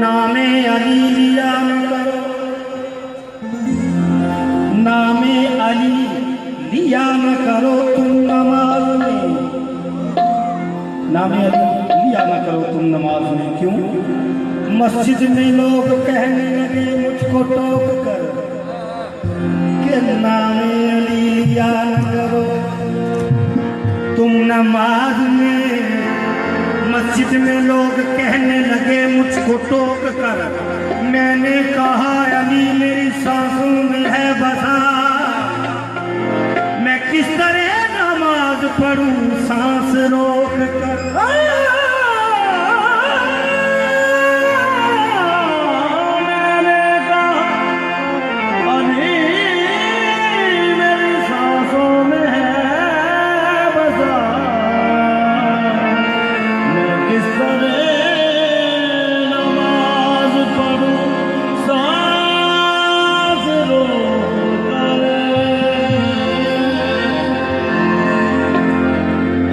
नामे अली लिया न करो, नामे अली लिया न करो तुम नमाज में, नामे अली लिया न करो तुम नमाज में। क्यों? मस्जिद में लोग कहने लगे मुझको टोक कर कि नामे अली लिया न करो तुम नमाज में। मस्जिद में लोग कहने लगे मुझको टोक कर, मैंने कहा अली मेरी सांसों में है बसा, मैं किस तरह नमाज पढ़ूं सांस रोक कर। मैंने कहा अली मेरी सांसों में है बसा, मैं किस तरह नमाज पढ़ूं सांस रोक कर।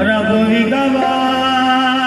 रब भी गवाह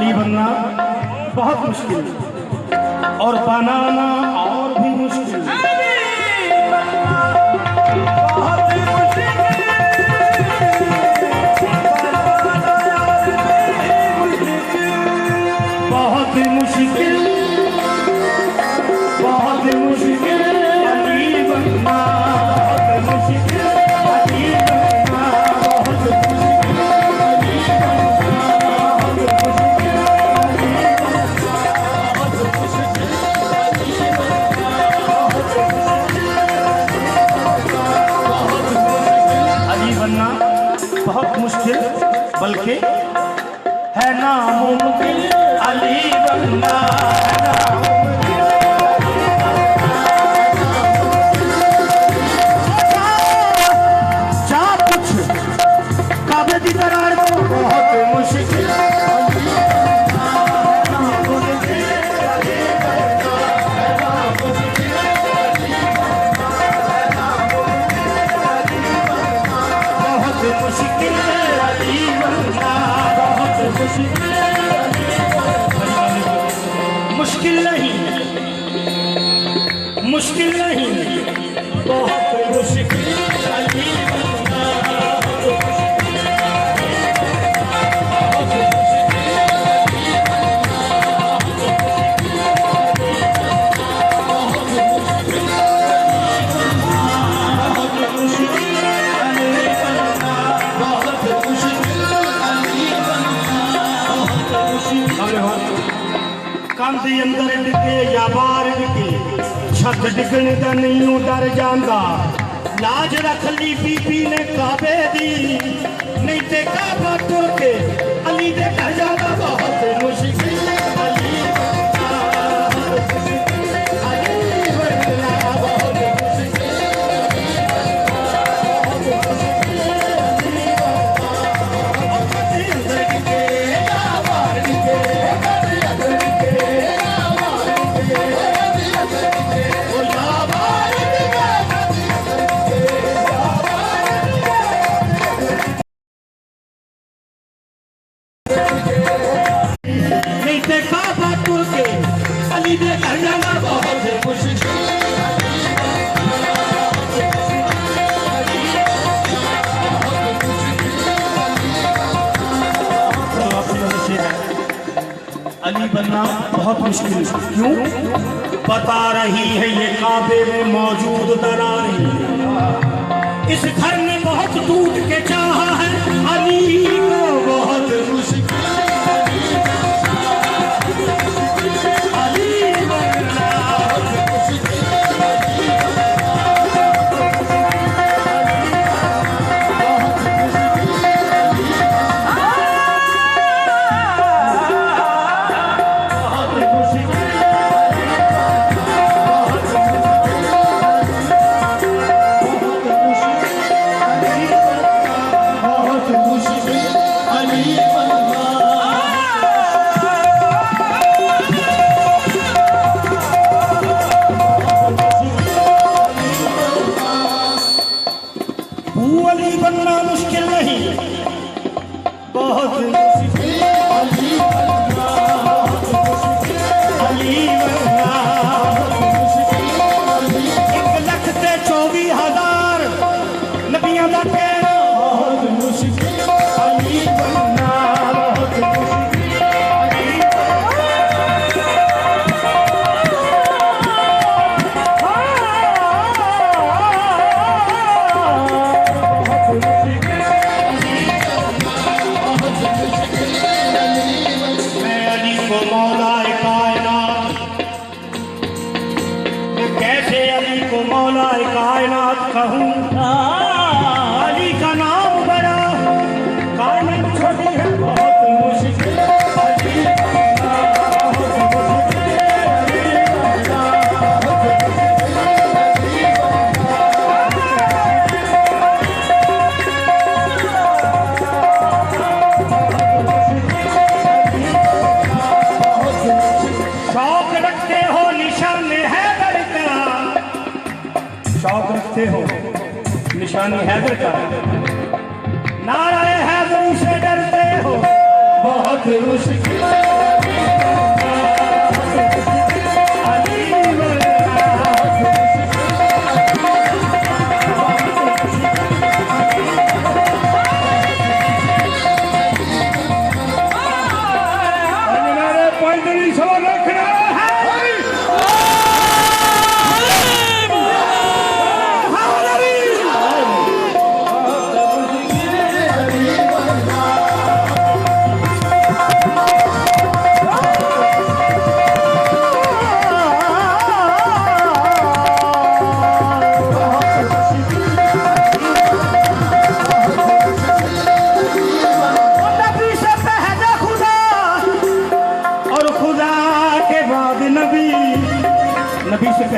अली बनना बहुत मुश्किल और बनाना और भी मुश्किल। बहुत मुश्किल बहुत मुश्किल अली बनना, बहुत मुश्किल अली बनना, बहुत मुश्किल अली बनना, बहुत मुश्किल अली बनना, बहुत मुश्किल अली बनना, बहुत मुश्किल अली बनना बहुत मुश्किल, बल्कि है नामुमकिन अली बनना, है नामुमकिन। जा कुछ काबे दी दरार को बहुत मुश्किल अली बनना, है नामुमकिन अली बनना, है नामुमकिन अली बनना, है नामुमकिन अली बनना, बहुत मुश्किल अली बनना, बहुत मुश्किल। मुश्किल नहीं, मुश्किल नहीं, बहुत मुश्किल अली बनना, बहुत मुश्किल, बहुत मुश्किल अली बनना, बहुत मुश्किल, बहुत मुश्किल अली बनना, बहुत मुश्किल अली बनना, बहुत मुश्किल। कंध अंदर डिगे या बाहर डिगे, छत डिगने दा नहीं डर जांदा, लाज रख ली बीबी ने काबे दी, नहीं ते काबा टुर के अली दे घर जांदा, बहुत मुश्किल अली बनना, बहुत मुश्किल अली बनना, बहुत मुश्किल अली बनना, बहुत मुश्किल अली बनना। कंध अंदर डिगे या बाहर डिगे, कंध अंदर डिगे नहीं देखा बातों के अली दे घर जाना, बहुत मुश्किल। अली बनना बहुत मुश्किल, क्यों? बता रही है ये काबे में मौजूद दरारें, इस घर ने बहुत टूट के चाहा है अली को, बहुत मुश्किल अली बनना, बहुत मुश्किल अली बनना मुश्किल नहीं, बहुत मुश्किल अली बनना, बहुत मुश्किल अली बनना, बहुत मुश्किल अली। 1,24,000 नबियां दा कहना, बहुत मुश्किल अली बनना, बहुत मुश्किल अली मौलाए कायनात, कैसे अली को मौलाए कायनात कहूँ, अली का नाम बड़ा कायनात छोटी है, बहुत मुश्किल अली बनना, बहुत मुश्किल अली बनना, बहुत मुश्किल अली शौक रखते हो निशान हैदर का, शौक रखते हो निशानी हैदर का, नाराए हैदर से डरते हो, बहुत मुश्किल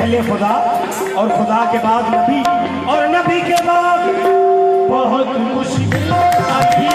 पहले खुदा और खुदा के बाद नबी और नबी के बाद बहुत मुश्किल अभी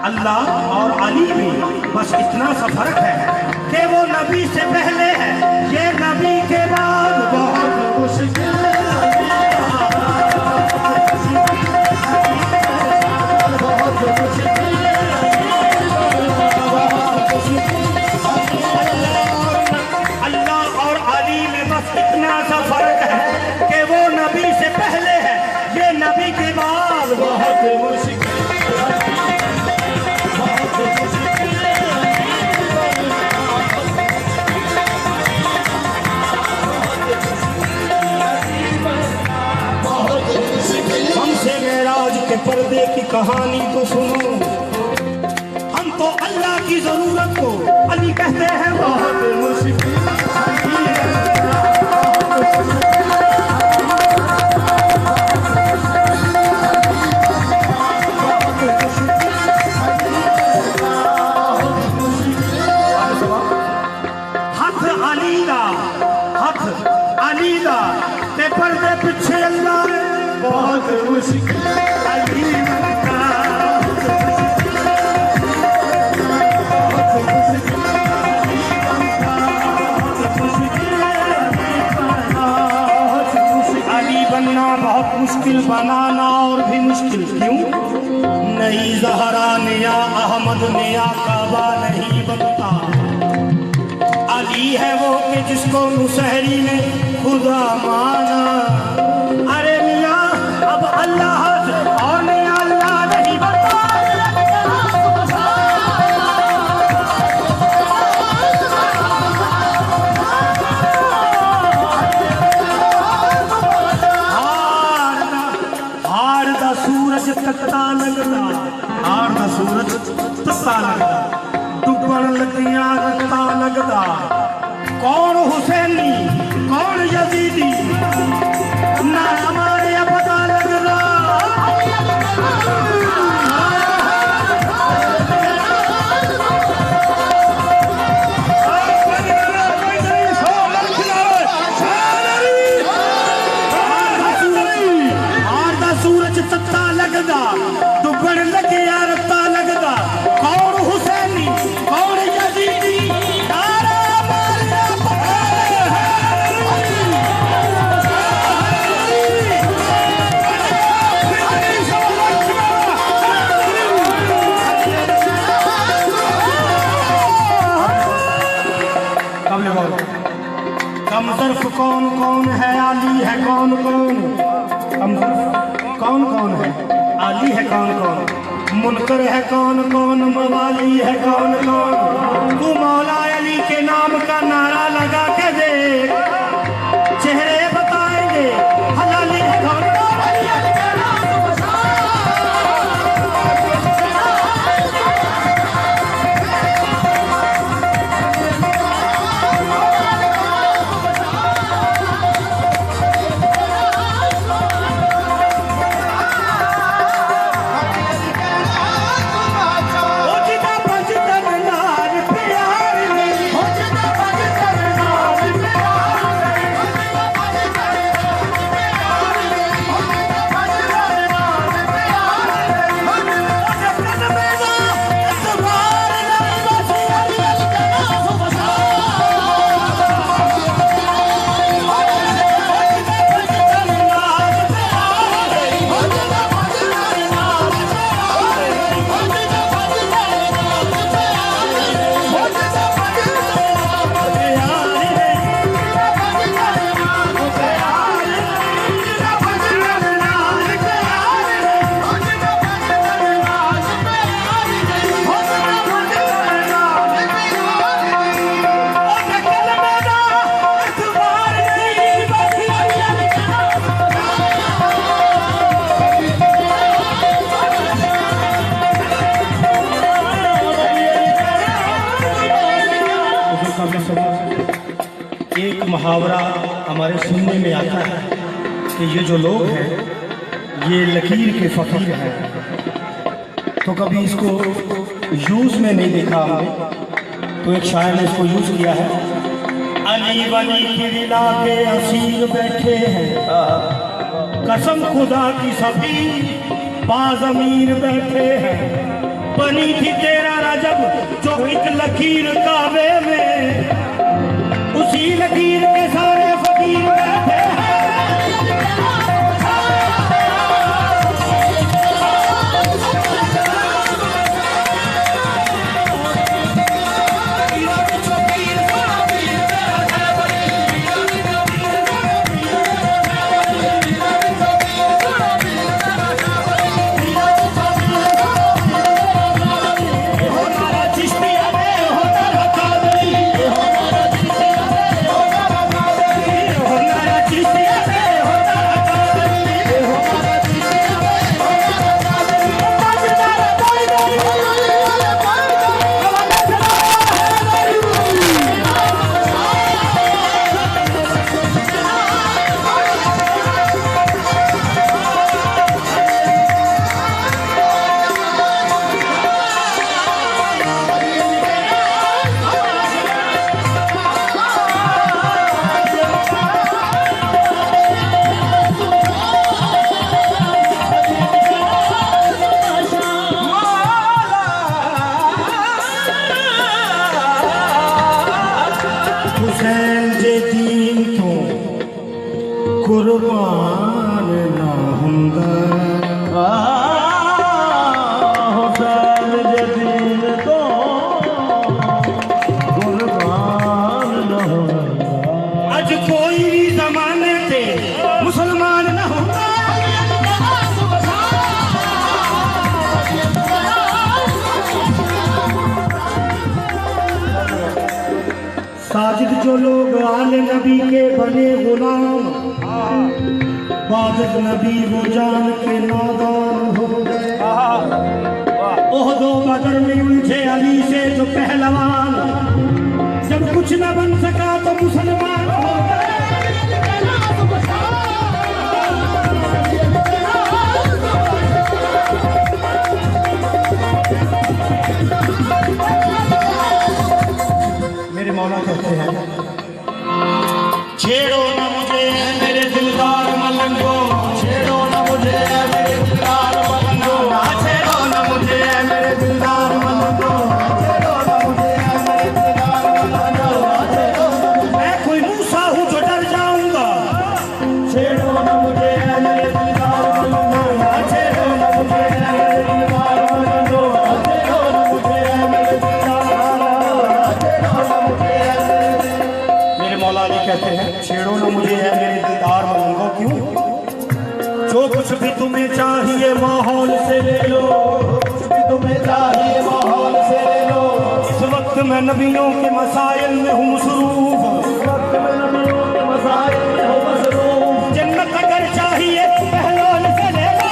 अल्लाह और अली में बस इतना सा फर्क है कि वो नबी से पहले है, ये नबी के बाद बहुत मुश्किल। अल्लाह और अली में बस इतना सा फर्क है कि वो नबी से पहले है, ये नबी के बाद बहुत मुश्किल। के पर्दे की कहानी तो सुनो, हम तो अल्लाह की जरूरत को अली कहते हैं बहुत मुश्किल। हथ अली दा, हथ अली दा ते पर्दे पीछे अल्लाह बहुत मुश्किल। बनना बहुत मुश्किल, बनाना और भी मुश्किल। क्यों? नई ज़हरा ने या अहमद ने या काबा नहीं बनता। अली है वो कि जिसको मुसहरी ने खुदा माना। अरे मियाँ अब अल्लाह और ने अल्लाह नहीं बनता। सूरज तत्ता लगदा, हार दा सूरज तत्ता लगदा, डुबण लगियां रत्ता लगदा। कौन हुसैनी कौन यजीदी ना हमारे पता लगदा। डुबण लगे रत्ता लगदा। कौन हुसैनी कौन यजीदी नारा मारिया कम ज़र्फ़ कौन कौन है, अली है कौन कौन। कम कौन कौन है, अली है कौन कौन। मुनकर है कौन कौन, मवाली है कौन कौन। तू मौला अली के नाम का नारा लगा के दे, चेहरे बताएंगे हलाली है कौन कौन। के समय एक मुहावरा हमारे सुनने में आता है कि ये जो लोग हैं ये लकीर के फ़कीर हैं। तो कभी इसको यूज़ में नहीं देखा हमने, तो एक शायर ने इसको यूज़ किया है। अली वली की विला के असीर बैठे हैं, कसम खुदा की सभी बाज़मीर बैठे हैं। बनी थी तेरा रजब जो एक लकीर काबे में, उसी लकीर के सारे फकीर बैठे हैं। हुसैन जे दीन तो कुर्बान ना हुंदा, हुसैन जे दीन तो कुर्बान ना हुंदा। अज कोई भी जमाने ते मुसलमान ना होता। साजिद जो लोग आले नबी के बने गुलाम, वाजिद नबी वो जान के नादान हो गए। ओहदो बदर में उलझे अली से जो पहलवान, जब कुछ न बन सका तो मुसलमान हो गए। मेरे मौला कहते हैं, छेड़ो न मुझे मेरे दिलदार मलंगो, छेड़ो न मुझे मेरे दिलदार मलंगो, छेड़ो न मुझे मेरे दिलदार मलंगो, छेड़ो न मुझे मेरे दिलदार मलंगो। मैं कोई मूसा हूँ जो डर जाऊंगा, छेड़ो न मुझे मेरे दिलदार मलंगो, छेड़ो न मुझे मेरे दिलदार मलंगो, छेड़ो न मुझे मेरे दिलदार मौलाना कहते हैं, छेड़ो न मुझे है मेरे दिलदार मलंगो क्यों। जो कुछ भी तुम्हें चाहिए माहौल से ले लो, कुछ भी तुम्हें चाहिए माहौल से ले लो। इस वक्त मैं नबियों के मसाइल में हूँ मसरूफ, इस वक्त मैं नबियों के मसाइल में हूँ मसरूफ। जन्नत अगर चाहिए पहलौन से ले लो।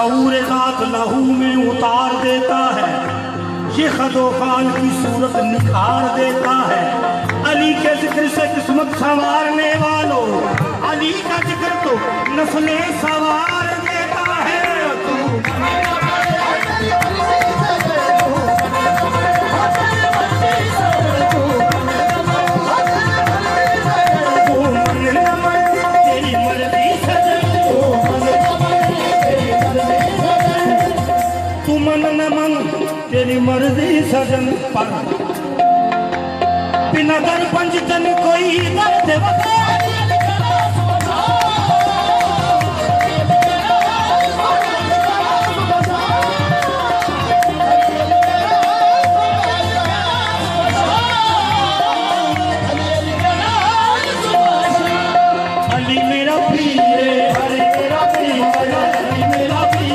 शऊर ज़ात लहू में उतार देता है, ये खदोखाल की सूरत निखार देता है। अली के जिक्र से किस्मत संवारने वालों, अली का जिक्र तो नस्लें संवार देता है। तेरी मर्जी सजन पर बिना दर पंजतन कोई दर्द अली मेरा पीर हरे मेरा पीर अली मेरा पीर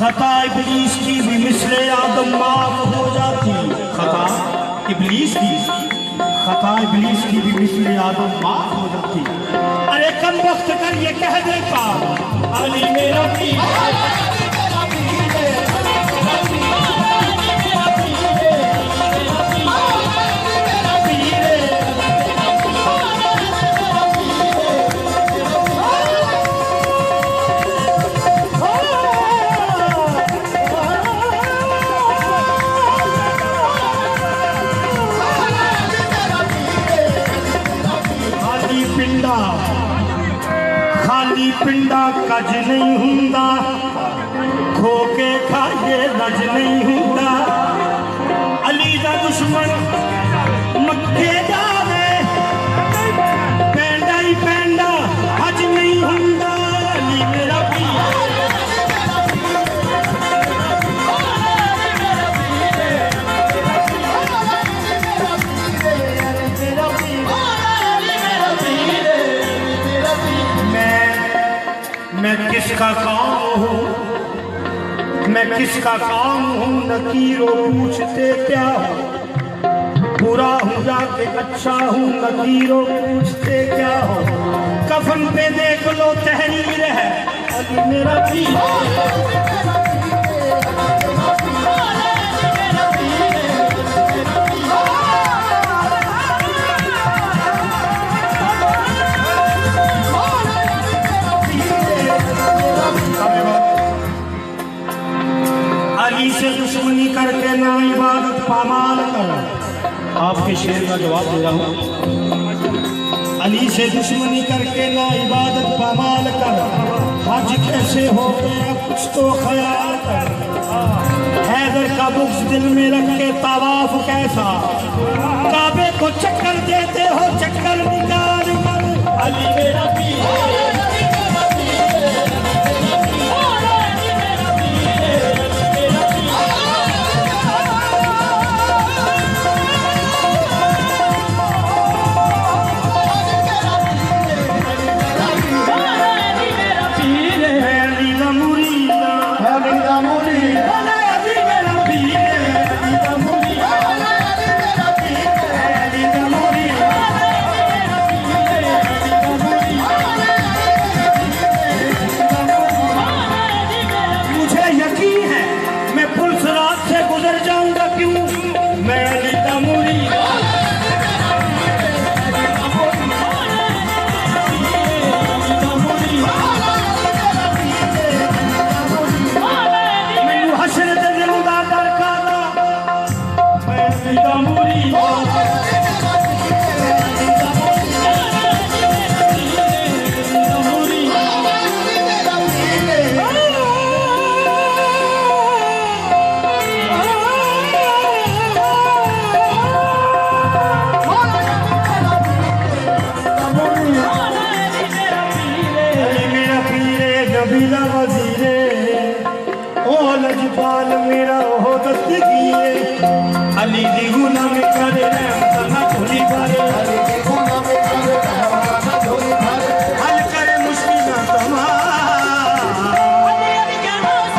खता इब्लीस की भी मिसले आदम माफ हो जाती। खता इब्लीस की भी मिसले आदम माफ हो जाती। अरे कम वक्त कर ये कह देता अली मेरा खाली पिंडा कज नहीं हुंदा, खो के खाए रज नहीं हुंदा। अली दा दुश्मन मक्के जावे पेंडा ही पेंडा हज नहीं हुंदा। अली मेरा मैं किसका काम हूँ, मैं किसका काम हूँ, नकीरों पूछते क्या हो। बुरा हूँ जाके अच्छा हूँ, नकीरों पूछते क्या हो। कफन पे देख लो तहरीर है अली मेरा अली से दुश्मनी करके ना इबादत पामाल कर। आपके शेर का जवाब दे रहा हूँ। अली से दुश्मनी करके ना इबादत पामाल कर। हज कैसे हो गया कुछ तो ख्याल कर। हैदर का बुक्स दिल में रख के तवाफ कैसा, काबे को चक्कर देते हो चक्कर निकाल कर। अली मेरा दा वजीरे ओ लजपाल मेरा ओ दस्तगीए अली दी गुलामी करे रहमत ना झोली भरे अली दी गुलामी करे रहमत ना झोली भरे हल करे मुश्किल तमाम अली अली के नाम